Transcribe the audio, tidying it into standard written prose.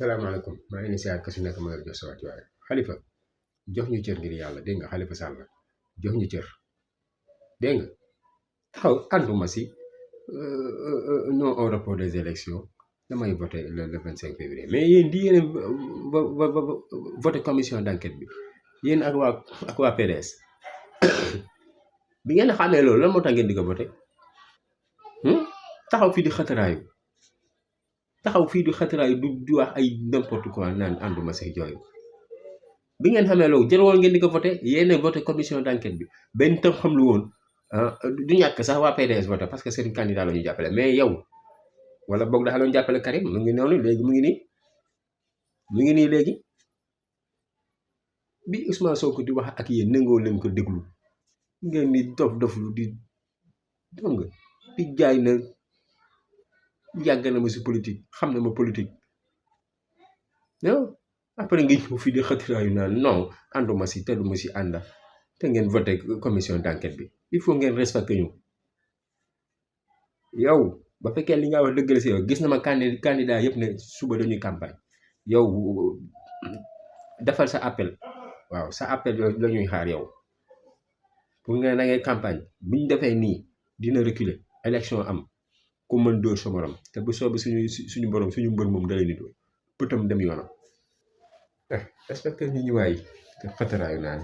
salaamaaleykum maa ngi leen di siyaar ku si nekk ma jox sa wàccuwaay Xalifa jox ñu cër ngir yàlla dégg nga Xalifa Sall jox ñu cër dégg nga taxaw ànduma si non au report des élections damay voté le 25 février mais yéen di yéen voté commission d'enquête bi yéen ak waa PDS bi ngeen xamee loolu lan moo tax ngeen di ko voté taxaw fii di xataraayu du wax ay n'importe quoi naan ànduma si jooyu bi ngeen xamee loolu jël woon ngeen di ko voté yéen voté commission d'enquête bi benn tam xam lu woon du ñàkk sax waa PDS voté parce que seen candidat la ñu jàppale mais yow wala boog dafa doon jàppale Karim mu ngi noonu léegi mu ngi nii léegi bi Ousmane Sonko di wax ak yéen nangoo leen ko déglu ngeen ni dof lu di dong di jaay na yàgg na ma si politique xam na ma politique non après nga ñëw fii di xatiraayu naan non ànduma si te du ma si ànda te ngeen voté commission d'enquête bi il faut ngeen respecté ñu yow ba fekkee li nga wax dëgg la si yow gis na ma candidat yëpp ne suba dañuy campagne yow defal sa appel waaw sa appel la ñuy xaar yow pour nga da ngay campagne bu ñu defee nii dina reculer élection am ku mën dóor sa morom te bu soobee suñu borom suñu mbër moom da leen di dóor pëtam dem yoonam respecté ñu waay te xataraayu naan